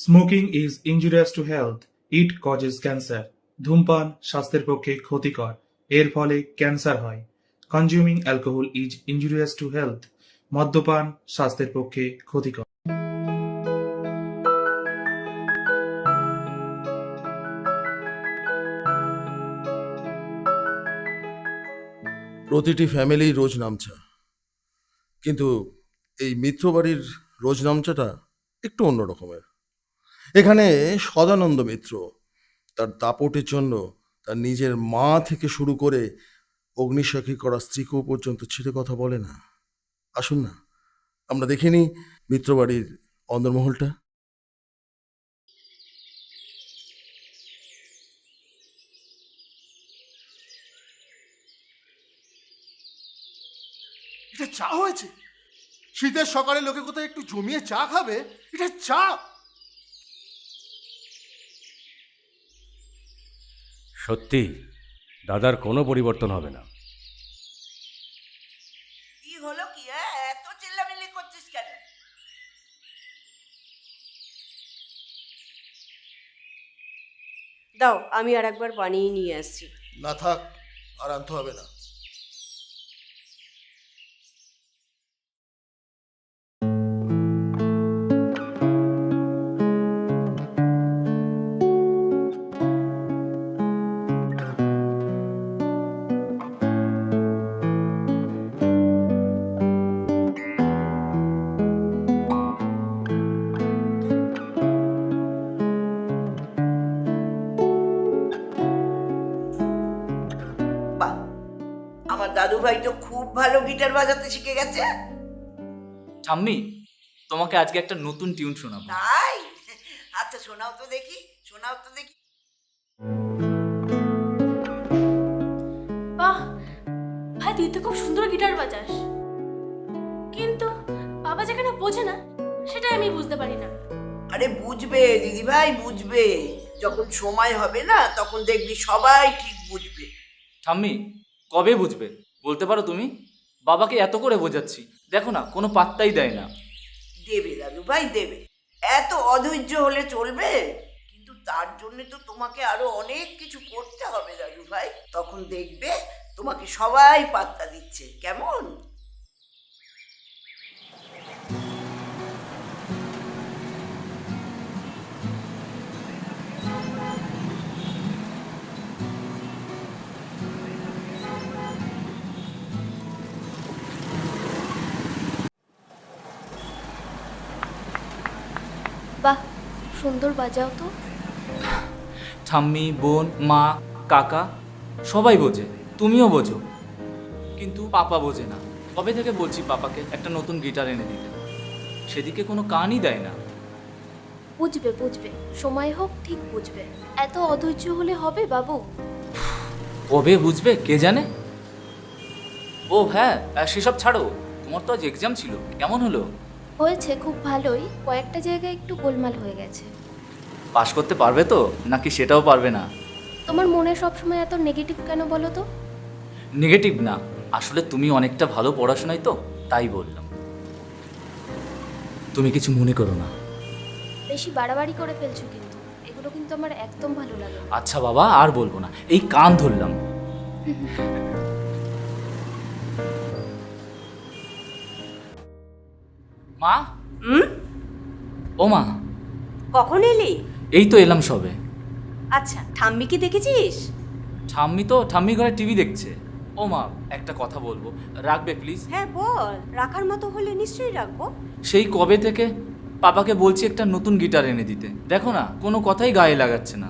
Smoking is injurious to health, it causes cancer. ধূমপান স্বাস্থ্যের পক্ষে ক্ষতিকর, এর ফলে ক্যান্সার হয়। Consuming alcohol is injurious to health, মদ্যপান স্বাস্থ্যের পক্ষে ক্ষতিকর। প্রতিটি ফ্যামিলি রোজ নামচা, কিন্তু এই মিত্রবাড়ির রোজ নামচাটা একটু অন্য রকমের। এখানে সদানন্দ মিত্র তার দাপটের জন্য তার নিজের মা থেকে শুরু করে অগ্নিসাক্ষী করা স্ত্রীকেও পর্যন্ত ছেড়ে কথা বলে না। আসুন না, আমরা দেখিনি মিত্রবাড়ির অন্দরমহলটা। এটা চা হয়েছে? শীতের সকালে লোকে কোথায় একটু জমিয়ে চা খাবে? এটা চা? সত্যি দাদার কোনো পরিবর্তন হবে না। কি হলো কি? এত চিল্লামিল্লি করছিস কেন? দাও, আমি আর একবার বানিয়ে নিয়ে আসছি। না থাক, আর আনতে হবে না। বাহ, আমার দাদু ভাই তো খুব ভালো গিটার বাজাতে শিখে গেছে। ঠাম্মি, তোমাকে আজকে একটা নতুন টিউন শোনাবো। তাই? আচ্ছা শোনাও তো দেখি, শোনাও তো দেখি। বাহ ভাই, তুই তো খুব সুন্দর গিটার বাজাস, কিন্তু বাবা যেখানে বোঝে না সেটাই আমি বুঝতে পারি না। আরে বুঝবে দিদি ভাই, বুঝবে। যখন সময় হবে না তখন দেখবি সবাই ঠিক বুঝবে। ঠাম্মি, কবে বুঝবে বলতে পারো তুমি? বাবাকে এত করে বোঝাচ্ছি, দেখো না কোনো পাত্তাই দেয় না। দেবে দাদু ভাই, দেবে। এত অধৈর্য হলে চলবে? কিন্তু তার জন্য তো তোমাকে আরো অনেক কিছু করতে হবে দাদু ভাই। তখন দেখবে তোমাকে সবাই পাত্তা দিচ্ছে, কেমন? বাহ, সুন্দর বাজাও তো। ঠাম্মি, বোন, মা, কাকা সবাই বোঝে, তুমিও বোঝো, কিন্তু পাপা বোঝে না। কবে থেকে বলছি পাপাকে একটা নতুন গিটার এনে দিতে, সেদিকে কোনো কানই দেয় না। বুঝবে বুঝবে, সময় হোক ঠিক বুঝবে। এত অধৈর্য হলে হবে বাবু? কবে বুঝবে কে জানে। ও হ্যাঁ, সেসব ছাড়ো, তোমার তো আজ এক্সাম ছিল, কেমন হলো? হয়েছে খুব ভালোই, কয়েকটা জায়গায় একটু গোলমাল হয়ে গেছে। পাশ করতে পারবে তো, নাকি সেটাও পারবে না? তোমার মনে সবসময় এত নেগেটিভ কেন বলো তো? নেগেটিভ না, আসলে তুমি অনেকটা ভালো পড়াশোনায় তো, তাই বললাম। তুমি কিছু মনে করো না। বেশি বাড়াবাড়ি করে ফেলছো কিন্তু, এগুলো কিন্তু আমার একদম ভালো লাগে না। আচ্ছা বাবা, আর বলবো না, এই কান ধরলাম। মা, ও মা, কখন এলি? এই তো এলাম সবে। আচ্ছা, ঠাম্মিকে দেখেছিস? ঠাম্মি ঘরে টিভি দেখছে। ও মা, একটা কথা বলবো, রাখবে প্লিজ? হ্যাঁ বল, রাখার মতো হলে নিশ্চয়ই রাখবো। সেই কবে থেকে পাপাকে বলছি একটা নতুন গিটার এনে দিতে, দেখো না কোনো কথাই গায়ে লাগাচ্ছে না।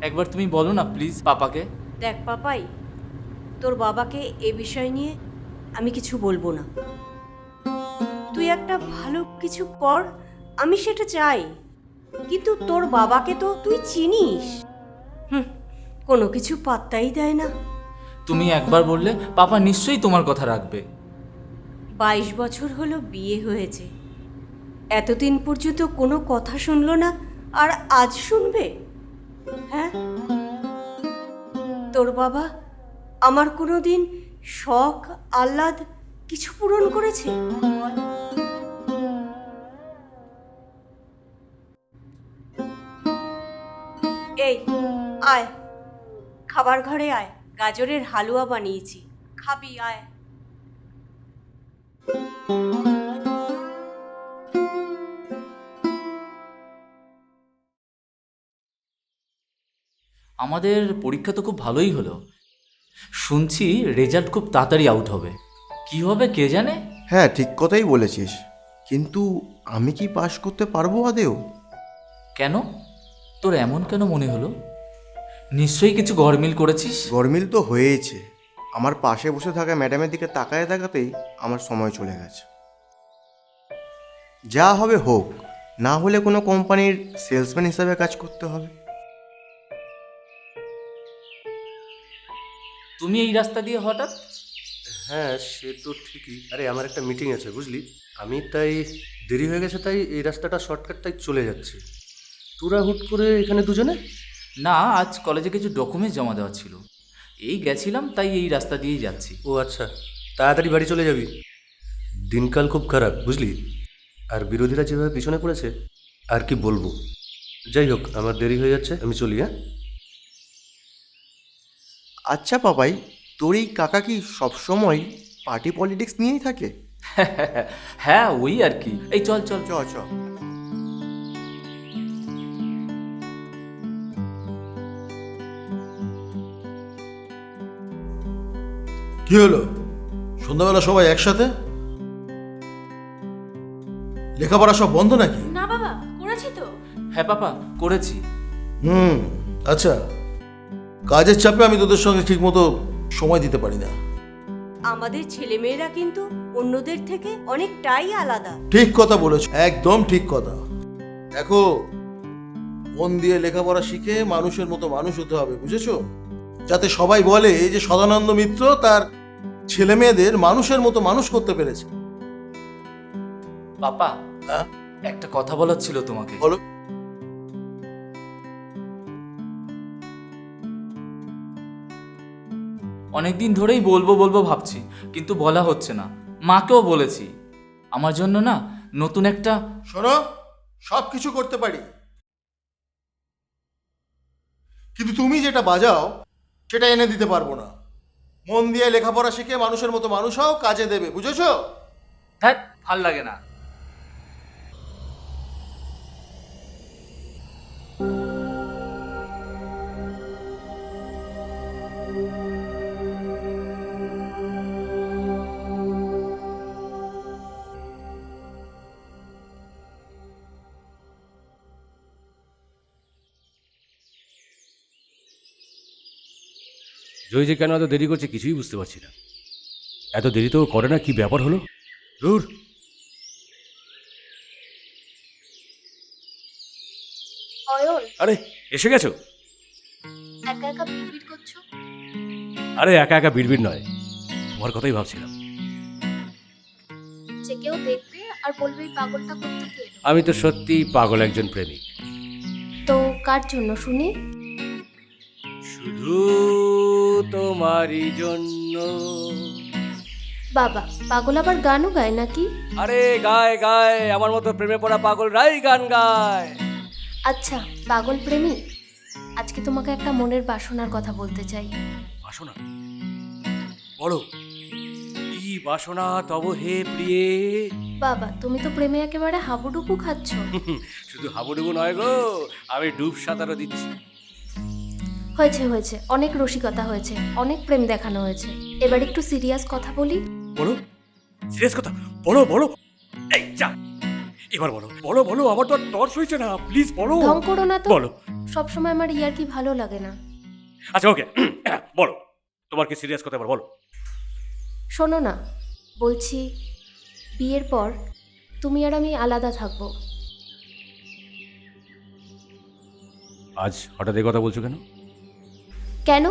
একবার তুমি বলো না প্লিজ পাপাকে। দেখ পাপাই, তোর বাবাকে এ বিষয় নিয়ে আমি কিছু বলবো না। তুই একটা ভালো কিছু কর, আমি সেটা চাই, কিন্তু তোর বাবাকে তো তুই চিনিস। কোনো কিছু পাত্তাই দেয় না। তুমি একবার বললে পাপা নিশ্চয়ই তোমার কথা রাখবে। 22 বছর হলো বিয়ে হয়েছে, এতদিন পর্যন্ত কোনো কথা শুনলো না, আর আজ শুনবে? হ্যাঁ, তোর বাবা আমার কোনো দিন শখ আহ্লাদ কিছু পূরণ করেছে? এই আয়, খাবার ঘরে আয়, গাজরের হালুয়া বানিয়েছি, খাবি আয়। আমাদের পরীক্ষা তো খুব ভালোই হলো। শুনছি রেজাল্ট খুব তাড়াতাড়ি আউট হবে। কি হবে কে জানে। হ্যাঁ, ঠিক কথাই বলেছিস, কিন্তু আমি কি পাশ করতে পারবো আদেও? কেন? তোর এমন কেন মনে হলো? নিশ্চয়ই কিছু গরমিল করেছিস। গরমিল তো হয়েছে। আমার পাশে বসে থাকা ম্যাডামের দিকে তাকাতে তাকাতেই আমার সময় চলে গেছে। যা হবে হোক, না হলে কোনো কোম্পানির সেলসম্যান হিসাবে কাজ করতে হবে। তুমি এই রাস্তা দিয়ে হঠাৎ? হ্যাঁ, সে তো ঠিকই। আরে আমার একটা মিটিং আছে বুঝলি, আমি তাই দেরি হয়ে গেছে, তাই এই রাস্তাটা শর্টকাট, তাই চলে যাচ্ছি। তোরা হুট করে এখানে দুজনে? না, আজ কলেজে কিছু ডকুমেন্টস জমা দেওয়া ছিল, এই গেছিলাম, তাই এই রাস্তা দিয়েই যাচ্ছি। ও আচ্ছা, তাড়াতাড়ি বাড়ি চলে যাবি। দিনকাল খুব খারাপ বুঝলি, আর বিরোধীরা যেভাবে পিছনে পড়েছে আর কি বলবো। যাই হোক, আমার দেরি হয়ে যাচ্ছে, আমি চলি। হ্যাঁ আচ্ছা পাপাই, তোর এই কাকা কি সবসময় পার্টি পলিটিক্স নিয়েই থাকে? হ্যাঁ, ওই আর কি। এই চল চল। চ চ। কি হলো, সন্ধ্যাবেলা সবাই একসাথে? লেখাপড়া সব বন্ধ নাকি? না বাবা, করেছি তো। হ্যাঁ পাপা, করেছি। আচ্ছা, কাজের চাপে আমি তোদের সঙ্গে ঠিক মতো সময় দিতে পারি না। আমাদের ছেলেমেয়েরা কিন্তু অন্যদের থেকে অনেকটাই আলাদা। ঠিক কথা বলেছ, একদম ঠিক কথা। দেখো, মন দিয়ে লেখাপড়া শিখে মানুষের মতো মানুষ হতে হবে, বুঝেছো? যাতে সবাই বলে যে সদানন্দ মিত্র তার ছেলে মেয়েদের মানুষের মতো মানুষ করতে পেরেছে। পাপা, হ্যাঁ? একটা কথা বলার ছিল তোমাকে। বলো। অনেকদিন ধরেই বলবো বলবো ভাবছি, কিন্তু বলা হচ্ছে না। মাকেও বলেছি, আমার জন্য না নতুন একটা। শোনো, সব কিছু করতে পারি, কিন্তু তুমি যেটা বাজাও সেটা এনে দিতে পারবো না। মন দিয়ে লেখাপড়া শিখে মানুষের মতো মানুষ হও, কাজে দেবে, বুঝেছো? ধ্যাৎ, ভাল লাগে না। জয় যে কেন এত দেরি করছে কিছুই বুঝতে পারছি না। এত দেরি তো করে না, কি ব্যাপার হলো? দূর। অয়ন, আরে, এসে গেছো? একা একা বিড়বিড় করছো? আরে একা একা বিড়বিড় নয়, তোমার কথাই ভাবছিলাম। যে কেউ দেখবে আর বলবে এই পাগলটা কোত্থেকে এলো। আমি তো সত্যি পাগল একজন প্রেমিক। তো কার জন্য শুনি? শুধু তোমারই জন্য। বাবা, পাগল আবার গানও গায় নাকি? আরে গায় গায়, আমার মতো প্রেমে পড়া পাগলরাই গান গায়। আচ্ছা, পাগল প্রেমী, আজকে তোমাকে একটা মনের বাসনার কথা বলতে চাই। বাসনা? বলো, কি বাসনা তব হে প্রিয়ে? বাবা, তুমি তো প্রেমে একেবারে হাবুডুবু খাচ্ছ। শুধু হাবুডুবু নয় গো, আমি ডুব সাঁতারও দিচ্ছি। হয়েছে হয়েছে, অনেক রসিকতা হয়েছে, অনেক প্রেম দেখানো হয়েছে। এবার একটু সিরিয়াস কথা বলি। বলো, সিরিয়াস কথা বলো বলো। এই যা, এবার বলো বলো বলো, আমার তো আর টর্চ হয়েছে না, প্লিজ বলো। ঢং করো না তো। বলো। সবসময় আমার ইয়ার কি ভালো লাগে না। আচ্ছা ওকে, বলো, তোমার কি সিরিয়াস কথা, এবার বলো। শোনো না, বলছি বিয়ের পর তুমি আর আমি আলাদা থাকবো। আজ হঠাৎ এই কথা বলছো কেন? কেন?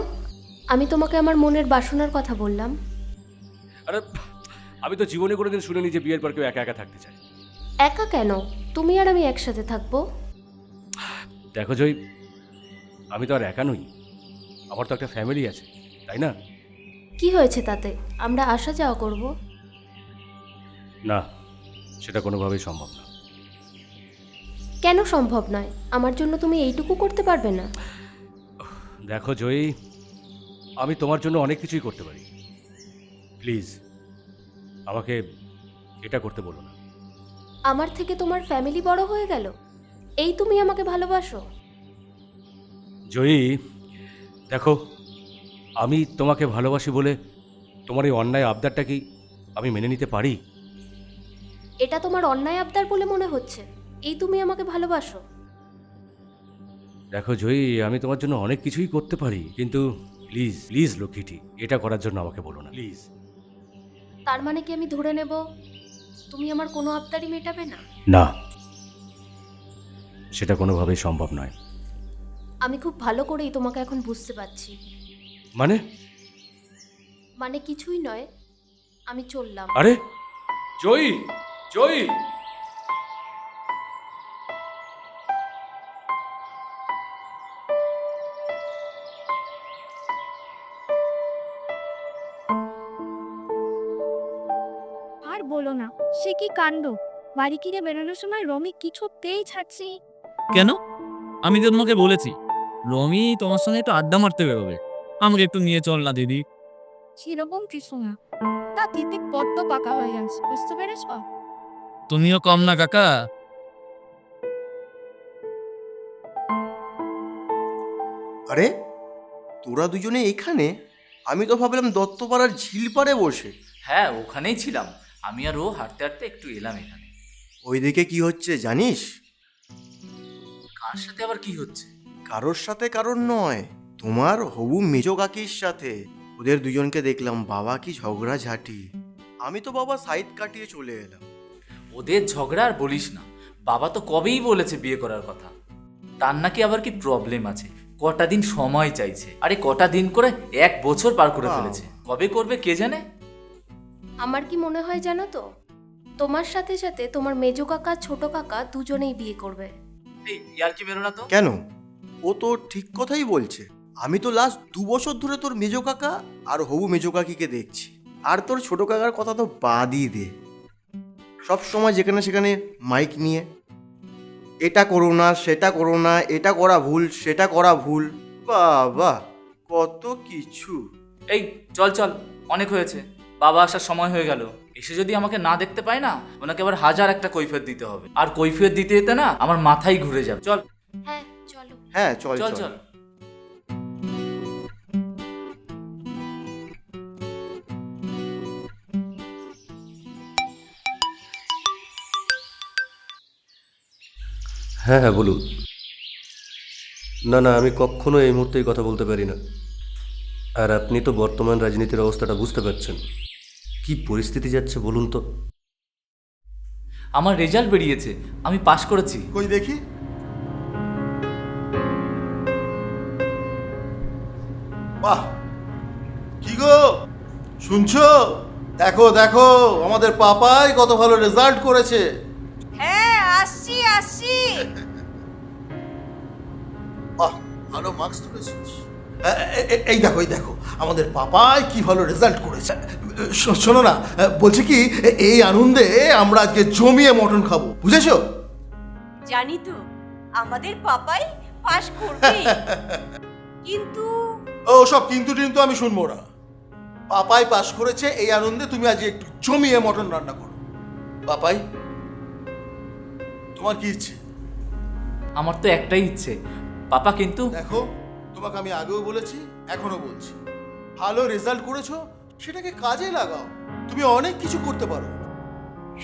আমি তোমাকে আমার মনের বাসনার কথা বললাম। আরে, আমি তো জীবনে কোনোদিন শুনিনি যে বিয়ের পর কেউ একা একা থাকতে চায়। একা কেন? তুমি আর আমি একসাথে থাকবো। দেখো জয়, আমি তো আর একা নই, আমার তো একটা ফ্যামিলি আছে, তাই না? কি হয়েছে তাতে? আমরা আসা যাওয়া করব। না, সেটা কোনোভাবেই সম্ভব না। কেন সম্ভব নয়? আমার জন্য তুমি এইটুকু করতে পারবে না? দেখো জয়ী, আমি তোমার জন্য অনেক কিছুই করতে পারি। প্লিজ আমাকে এটা করতে বলো না। আমার থেকে তোমার ফ্যামিলি বড় হয়ে গেল, এই তুমি আমাকে ভালোবাসো? জয়ী দেখো, আমি তোমাকে ভালোবাসি বলে তোমার এই অন্যায় আবদারটা কি আমি মেনে নিতে পারি? এটা তোমার অন্যায় আবদার বলে মনে হচ্ছে, এই তুমি আমাকে ভালোবাসো? দেখো জয়ী, আমি তোমার জন্য অনেক কিছুই করতে পারি, কিন্তু প্লিজ প্লিজ লক্ষ্মীটি, এটা করার জন্য আমাকে বলো না প্লিজ। তার মানে কি আমি ধরে নেব তুমি আমার কোনো আবদারই মেটাবে না? না, সেটা কোনোভাবেই সম্ভব নয়। আমি খুব ভালো করেই তোমাকে এখন বুঝতে পারছি। মানে? মানে কিছুই নয়, আমি চললাম। আরে জয়ী, জয়ী! আর বলো না, সে কি কাণ্ড! বাড়ি কিনে বেরোনোর সময় রমি কিছুতেই ছাড়ছি। কেন? আমি তো তোমাকে বলেছি রমি তোমার সঙ্গে একটু আড্ডা মারতে বেরোবে, আমাকে একটু নিয়ে চল না দিদি। সেরকম কিছু না, তা দিতে বড্ড পাকা হয়ে যাচ্ছে, বুঝতে পেরেছ? তুমিও কম না কাকা। আরে তোরা দুজনে এখানে? আমি তো ভাবলাম দত্তপাড়ার ঝিলপাড়ে বসে। হ্যাঁ, ওখানেই ছিলাম। আমি আর ও হাঁটতে হাঁটতে একটু এলাম এখানে। ওইদিকে কি হচ্ছে জানিস? কার সাথে আবার কি হচ্ছে? কারোর সাথে কারোর নয়, তোমার হবু মেজো কাকির সাথে। ওদের দুজনকে দেখলাম, বাবা কি ঝগড়া ঝাঁটি। আমি তো বাবা সাইড কাটিয়ে চলে এলাম। ওদের ঝগড়া আর বলিস না। বাবা তো কবেই বলেছে বিয়ে করার কথা। তার নাকি আবার কি প্রবলেম আছে, কটা দিন সময় চাইছে। আরে কটা দিন করে 1 বছর পার করে ফেলেছে, কবে করবে কে জানে। আমার কি মনে হয় জানো তো, তোমার সাথে সাথে তোমার মেজো কাকা ছোট কাকা দুজনেই বিয়ে করবে। এই ইয়ার কি বেরো না তো। কেন? ও তো ঠিক কথাই বলছে। আমি তো লাস্ট 2 বছর ধরে তোর মেজো কাকা আর হবু মেজো কাকিকে দেখছি। আর তোর ছোট কাকার কথা তো বাদই দে, সব সময় যেখানে সেখানে মাইক নিয়ে এটা করো না, সেটা করো না, এটা করা ভুল, সেটা করা ভুল। বাবা কত কিছু। এই চল চল, অনেক হয়েছে। বাবা আসার সময় হয়ে গেল। এসে যদি আমাকে না দেখতে পায় না, ওনাকে আবার 1000 একটা কৈফিয়ত দিতে হবে। আর কৈফিয়ত দিতে দিতে না আমার মাথাই ঘুরে যাবে। চল। হ্যাঁ চলো। হ্যাঁ চল চল চল। চল। হ্যাঁ হ্যাঁ বলুন। না না, আমি কখনো এই মুহূর্তে এই কথা বলতে পারি না। আর আপনি তো বর্তমান রাজনীতির অবস্থাটা বুঝতে পারছেন, কি পরিস্থিতি যাচ্ছে বলুন তো। আমার রেজাল্ট বেরিয়েছে, আমি পাশ করেছি। কই দেখি। বাহ, কি গো শুনছো? দেখো দেখো আমাদের পাপাই কত ভালো রেজাল্ট করেছে। হ্যাঁ, আসছি আসছি। বাহ, ভালো মার্কস তুলেছিস। এই দেখো, এই দেখো আমাদের পাপাই কি ভালো রেজাল্ট করেছে। শোনো না, বলছি কি, এই আনন্দে আমরা আজকে জমিয়ে মটন খাবো, বুঝেছো? জানি তো আমাদের পাপাই পাশ করবে, কিন্তু ও সব কিন্তু টিন্তু আমি শুনবো না। পাপাই পাস করেছে, এই আনন্দে তুমি আজ একটু জমিয়ে মটন রান্না করো। পাপাই, তোমার কি ইচ্ছে? আমার তো একটাই ইচ্ছে, পাপা কিন্তু। দেখো, তোমাকে আমি আগেও বলেছি, এখনো বলছি, ভালো রেজাল্ট করেছো, সেটাকে কাজে লাগাও। তুমি অনেক কিছু করতে পারো।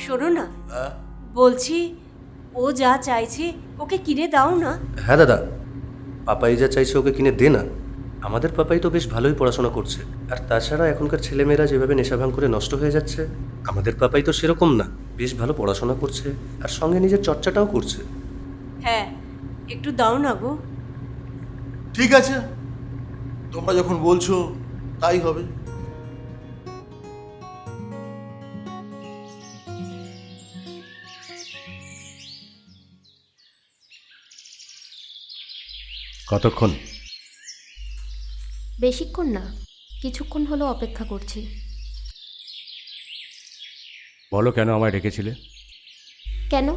শোনো না, বলছি ও যা চাইছে ওকে কিনে দাও না। হ্যাঁ দাদা, পাপাই যা চাইছে ওকে কিনে দে না। আমাদের পাপাই তো বেশ ভালোই পড়াশোনা করছে। আর তাছাড়া এখনকার ছেলেমেয়েরা যেভাবে নেশা ভাঙ করে নষ্ট হয়ে যাচ্ছে, আমাদের পাপাই তো সেরকম না, বেশ ভালো পড়াশোনা করছে আর সঙ্গে নিজের চর্চাটাও করছে। হ্যাঁ, একটু দাও না গো। ঠিক আছে, তোমরা যখন বলছো তাই হবে। কতক্ষণ? বেশিক্ষণ না, কিছুক্ষণ হলো অপেক্ষা করছি। বলো কেন আমায় ডেকেছিলে? কেন?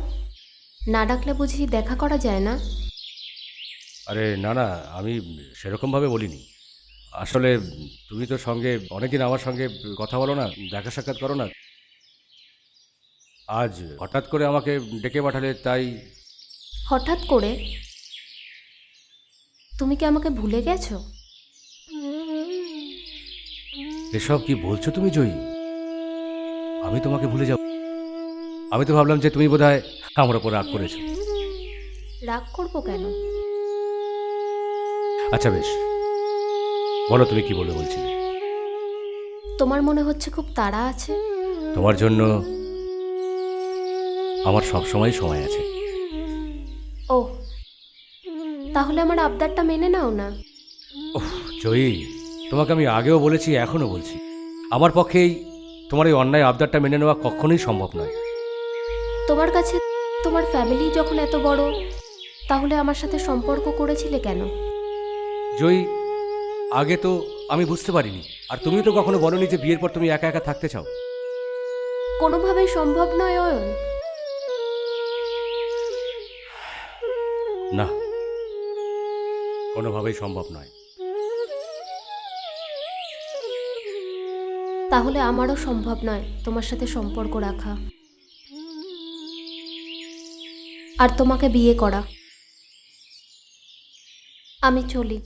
না ডাকলে বুঝি দেখা করা যায় না? আরে না না, আমি সেরকমভাবে বলিনি। আসলে তুমি তো সঙ্গে অনেকদিন আমার সঙ্গে কথা বলো না, দেখা সাক্ষাৎ করো না। আজ হঠাৎ করে আমাকে ডেকে পাঠালে, তাই। হঠাৎ করে? তুমি কি আমাকে ভুলে গেছো? এসব কি বলছো তুমি জয়ী? আমি তোমাকে ভুলে যাব? আমি তো ভাবলাম যে তুমি বোধহয় আমার ওপর রাগ করেছো। রাগ করবো কেন? আচ্ছা বেশ, বলো তুমি কি বলে বলছিলে। তোমার মনে হচ্ছে খুব তাড়া আছে। তোমার জন্য আমার সব সময় আছে। ও, তাহলে আমার আবদারটা মেনে নাও না। ওহ জয়ী, তোমাকে আমি আগেও বলেছি, এখনো বলছি, আমার পক্ষেই তোমার এই অন্যায় আবদারটা মেনে নেওয়া কখনোই সম্ভব নয়। তোমার কাছে তোমার ফ্যামিলি যখন এত বড়, তাহলে আমার সাথে সম্পর্ক করেছিলে কেন? জয়ী, আগে তো আমি বুঝতে পারিনি, আর তুমিও তো কখনো বলোনি যে বিয়ের পর তুমি একা একা থাকতে চাও। কোনোভাবেই সম্ভব নয় অয়ন। না, কোনোভাবেই সম্ভব নয়। তাহলে আমারও সম্ভব নয় তোমার সাথে সম্পর্ক রাখা আর তোমাকে বিয়ে করা। আমি চলি।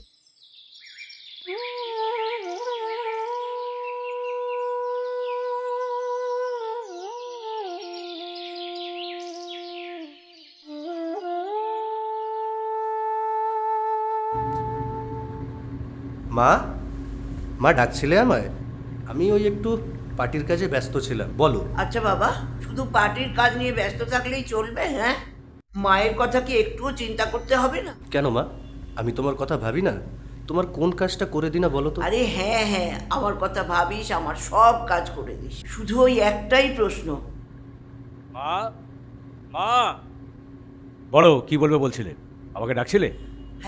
মা, মা ডাকছিলে আমায়? আমি ওই একটু পার্টির কাজে ব্যস্ত ছিলাম। বলো। আচ্ছা বাবা, শুধু পার্টির কাজ নিয়ে ব্যস্ত থাকলেই চলবে? হ্যাঁ, মায়ের কথা কি একটুও চিন্তা করতে হবে না? কেন মা, আমি তোমার কথা ভাবি না? তোমার কোন কাজটা করে দিনা বলো তো? আরে হ্যাঁ হ্যাঁ, আমার কথা ভাবিস, আমার সব কাজ করে দিস। শুধু ওই একটাই প্রশ্ন। মা, মা, বলো কি বলবে বলছিলে, আমাকে ডাকছিলে?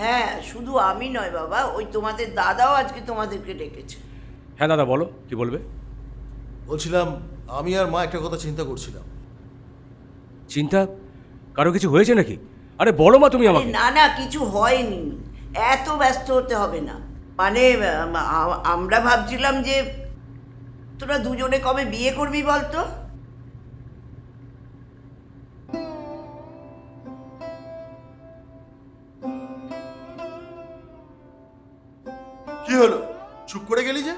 হ্যাঁ, শুধু আমি নয় বাবা, ওই তোমাদের দাদাও আজকে তোমাদেরকে ডেকেছে। হ্যাঁ দাদা, বলো কি বলবে। বলছিলাম, আমি আর মা একটা কথা চিন্তা করছিলাম। চিন্তা? কারো কিছু হয়েছে নাকি? আরে বলো মা তুমি আরে আমাকে। না না, কিছু হয়নি, এত ব্যস্ত হতে হবে না। মানে আমরা ভাবছিলাম যে তোরা দুজনে কবে বিয়ে করবি বলতো? কি হলো, চুপ করে গেলি যে?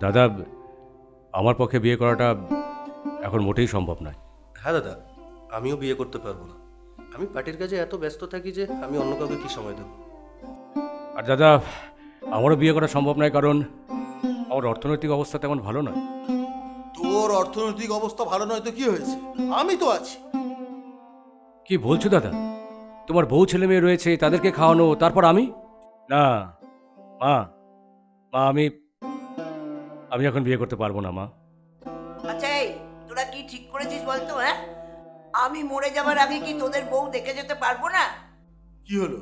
দাদা, আমার পক্ষে বিয়ে করাটা এখন মোটেই সম্ভব নয়। হ্যাঁ দাদা, আমিও বিয়ে করতে পারবো না। আমি পার্টির কাজে এত ব্যস্ত থাকি যে আমি অন্য কাউকে কি সময় দেবো। আর দাদা, আমারও বিয়ে করা সম্ভব নয়, কারণ আমার অর্থনৈতিক অবস্থা তেমন ভালো নয়। তোর অর্থনৈতিক অবস্থা ভালো নয় তো কি হয়েছে, আমি তো আছি। কি বলছো দাদা? তোমার বউ ছেলে মেয়ে রয়েছে, তাদেরকে খাওয়ানো, তারপর আমি? না মা, মা আমি এখন বিয়ে করতে পারবো না মা। আচ্ছা এই, তোরা কি ঠিক করেছিস বলতো? হ্যাঁ, আমি মরে যাবার আগে কি তোদের বউ দেখে যেতে পারবো না? কি হলো,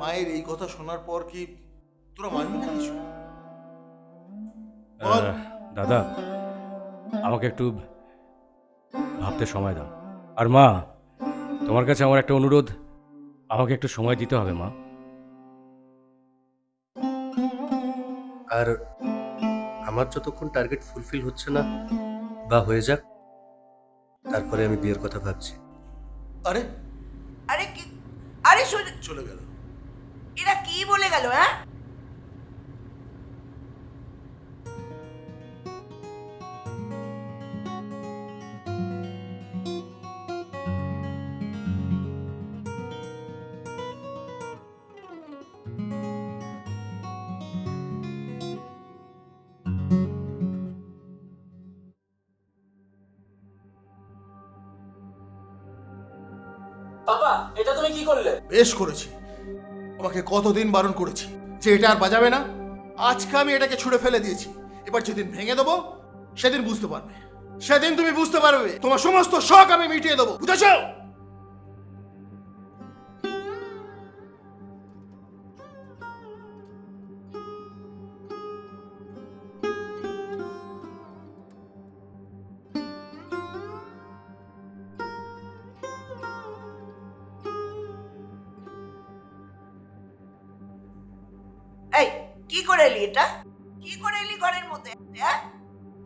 মায়ের এই কথা শোনার পর কি তোরা মানবি না কিছু? বল। দাদা, আমাকে একটু ভাবতে সময় দাও। আর মা, তোমার কাছে আমার একটা অনুরোধ, আমাকে একটু সময় দিতে হবে মা। আর আমার যতক্ষণ টার্গেট ফুলফিল হচ্ছে না বা হয়ে যাক, তারপরে আমি বিয়ের কথা ভাবছি। আরে আরে কি, আরে চলে গেল। এরা কি বলে গেল? হ্যাঁ, বাবা, এটা তুমি কি করলে? বেশ করেছি, তোমাকে কতদিন বারণ করেছি যে এটা আর বাজাবে না। আজকে আমি এটাকে ছুঁড়ে ফেলে দিয়েছি। এবার যেদিন ভেঙে দেবো সেদিন বুঝতে পারবে, সেদিন তুমি বুঝতে পারবে তোমার সমস্ত শখ আমি মিটিয়ে দেবো, বুঝেছো? এই কি করে এলি এটা? কি করে এলি ঘরের মধ্যে? হ্যাঁ,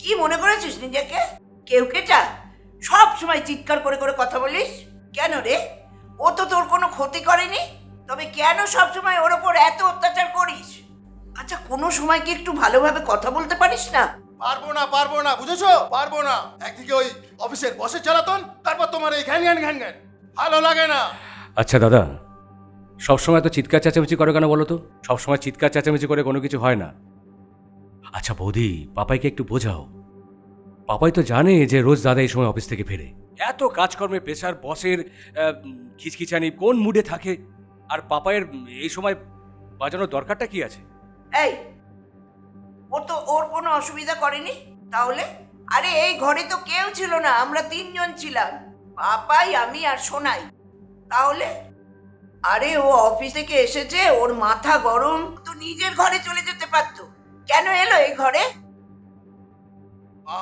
কি মনে করেছিস নিজেকে? কেউ কেটা সব সময় চিৎকার করে করে কথা বলিস কেন রে? ও তো তোর কোনো ক্ষতি করেনি, তবে কেন সব সময় ওর ওপর এত অত্যাচার করিস? আচ্ছা, কোনো সময় কি একটু ভালোভাবে কথা বলতে পারিস না? পারবো না বুঝেছো? পারবো না। একদিকে ওই অফিসের বসের জ্বালাতন, তারপর তোমার এই ঘ্যান ঘ্যান ঘ্যান ঘ্যান, ভালো লাগে না। আচ্ছা দাদা, সবসময় তো চিৎকার চেঁচামেচি করে কেন বলো তো? সবসময় চিৎকার চেঁচামেচি করে কোনো কিছু হয় না। আচ্ছা বৌদি, পাপাইকে একটু বোঝাও। পাপাই তো জানে যে রোজ দাদা এই সময় অফিস থেকে ফেরে, এত কাজকর্মে প্রেশার, বসের খিচখিচানি, কোন মুডে থাকে, আর পাপাইয়ের এই সময় বাজানোর দরকারটা কি আছে? এই, ও তো ওর কোনো অসুবিধা করেনি তাহলে? আরে এই ঘরে তো কেউ ছিল না, আমরা 3 জন ছিলাম, পাপাই, আমি আর সোনাই। তাহলে আরে ও অফিস থেকে এসেছে, ওর মাথা গরম, তো নিজের ঘরে চলে যেতে পারতো, কেন এলো এই ঘরে? মা,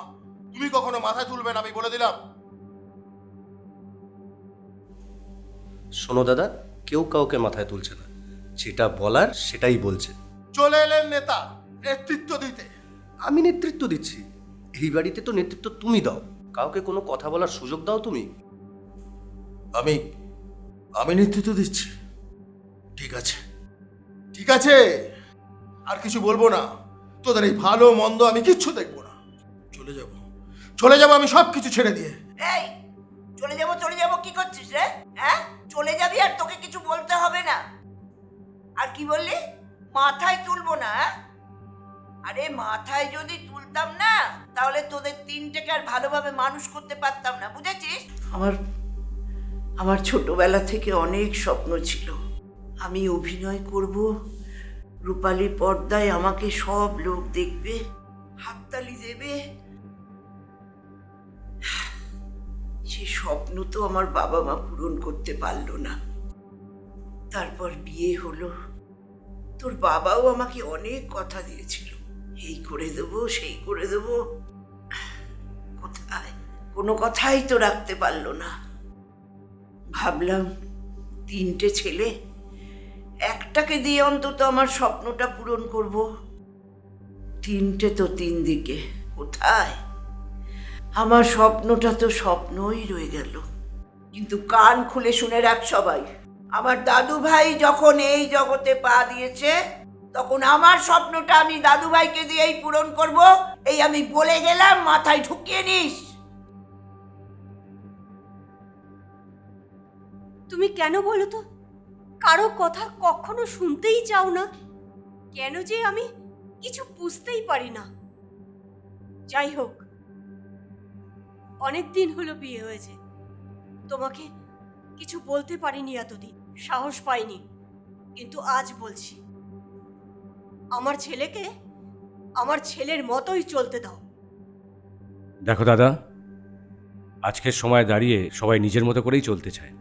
তুমি কখনো মাথায় তুলবে না, আমি বলে দিলাম। শোনো দাদা, কেউ কাউকে মাথায় তুলছে না, যেটা বলার সেটাই বলছে। চলে এলেন নেতা নেতৃত্ব দিতে। আমি নেতৃত্ব দিচ্ছি? এই বাড়িতে তো নেতৃত্ব তুমি দাও, কাউকে কোনো কথা বলার সুযোগ দাও তুমি। আমি নেতৃত্ব দিচ্ছি? ঠিক আছে, আর কিছু বলবো না। তোদের এই ভালো মন্দ আমি কিচ্ছু দেখবো না। চলে যাব আমি সব কিছু ছেড়ে দিয়ে। এই, চলে যাব কি করছিস রে? হ্যাঁ, চলে যাবি আর তোকে কিছু বলতে হবে না। আর কি বললি? মাথায় তুলবো না? আরে মাথায় যদি তুলতাম না, তাহলে তোদের 3টেকে আর ভালোভাবে মানুষ করতে পারতাম না, বুঝেছিস? আমার ছোটবেলা থেকে অনেক স্বপ্ন ছিল, আমি অভিনয় করব, রূপালী পর্দায় আমাকে সব লোক দেখবে, হাততালি দেবে। সেই স্বপ্ন তো আমার বাবা মা পূরণ করতে পারলো না। তারপর বিয়ে হলো, তোর বাবাও আমাকে অনেক কথা দিয়েছিল, এই করে দেবো, সেই করে দেবো। কোথায়, কোনো কথাই তো রাখতে পারলো না। ভাবলাম 3টে ছেলে, একটাকে দিয়ে অন্তত আমার স্বপ্নটা পূরণ করব। 3টে তো 3 দিকে, কোথায়? আমার স্বপ্নটা তো স্বপ্নই রয়ে গেল। কিন্তু কান খুলে শুনে রাখ সবাই, আমার দাদু ভাই যখন এই জগতে পা দিয়েছে, তখন আমার স্বপ্নটা আমি দাদু ভাইকে দিয়েই পূরণ করব, এই আমি বলে গেলাম, মাথায় ঢুকিয়ে নিস। তুমি কেন বলো তো কারো কথা কখনো শুনতেই চাও না? কেন যে আমি কিছু বুঝতেই পারি না। যাই হোক, অনেক দিন হলো বিয়ে হয়েছে, তোমাকে কিছু বলতে পারিনি এতদিন, সাহস পাইনি, কিন্তু আজ বলছি, আমার ছেলেকে আমার ছেলের মতোই চলতে দাও। দেখো দাদা, আজকের সময় দাঁড়িয়ে সবাই নিজের মতো করেই চলতে চায়,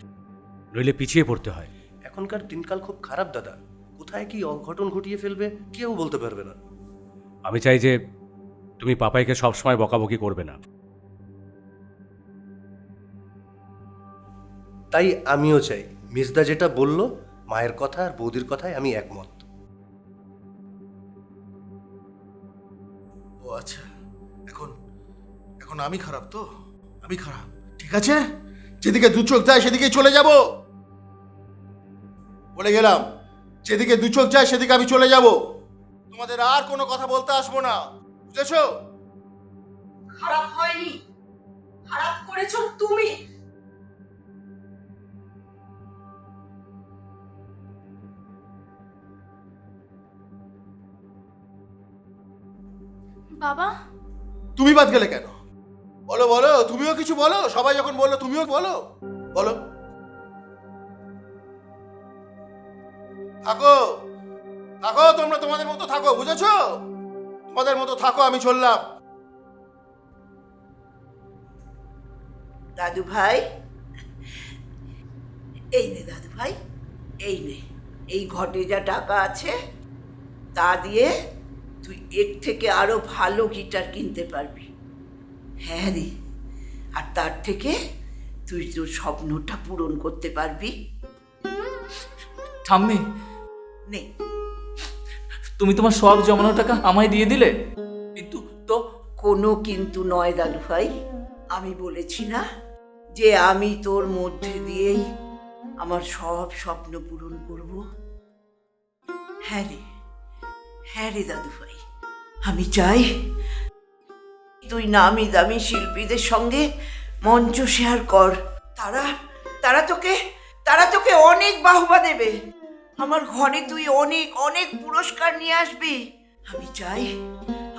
নইলে পিছিয়ে পড়তে হয়। এখনকার দিনকাল খুব খারাপ দাদা, কোথায় কি অঘটন ঘটিয়ে ফেলবে কেউ বলতে পারবে না। আমি চাই যে তুমি পাপাইকে সবসময় বকাবকি করবে না। তাই আমিও চাই, মিসদা যেটা বলল, মায়ের কথা আর বৌদির কথায় আমি একমত। ও আচ্ছা, এখন আমি খারাপ তো? আমি খারাপ, ঠিক আছে, যেদিকে 2 চোখ যায় সেদিকে চলে যাব, বলে গেলাম। যেদিকে 2 চোখ যায় সেদিকে আমি চলে যাব, তোমাদের আর কোনো কথা বলতে আসবো না, বুঝেছো? খারাপ হয়নি, খারাপ করেছো তুমি। বাবা, তুমি বাদ গেলে কেন? বলো, তুমিও কিছু বলো। সবাই যখন বললো তুমিও বলো। থাকো, তোমরা তোমাদের মতো থাকো, বুঝেছো? তোমাদের মতো থাকো, আমি চললাম। দাদু ভাই, এই নে দাদু ভাই, এই নে, এই ঘটে যা টাকা আছে, তা দিয়ে তুই এর থেকে আরো ভালো গিটার কিনতে পারবি। হ্যাঁ রে, আর তার থেকে তুই তোর স্বপ্নটা পূরণ করতে পারবি। ঠাম্মি, নে, তুমি তোমার সব জমানো টাকা আমায় দিয়ে দিলে, কিন্তু তো কোনো কিন্তু নয় দাদু ভাই, আমি বলেছি না যে আমি তোর মধ্যে দিয়েই আমার সব স্বপ্ন পূরণ করব। হ্যাঁ রে দাদু ভাই, আমি চাই তুই নামি দামি শিল্পীদের সঙ্গে মঞ্চ শেয়ার কর। তারা তোকে অনেক বাহবা দেবে। আমার ঘরে তুই অনেক অনেক পুরস্কার নিয়ে আসবি। আমি চাই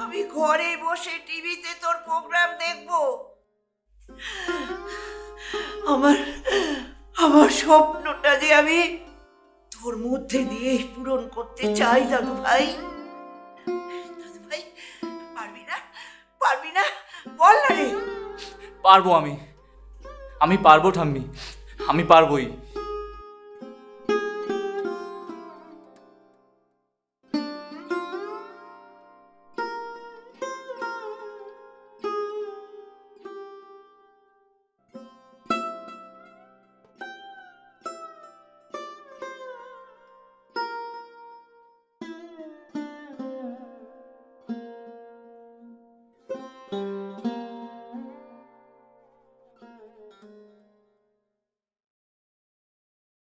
আমি ঘরে বসে টিভিতে তোর প্রোগ্রাম দেখব। আমার স্বপ্নটা যে আমি তোর মধ্যে দিয়ে পূরণ করতে চাই দাদু ভাই। পারবি না বল না রে। পারবো, আমি পারবো ঠাম্মি, আমি পারবোই।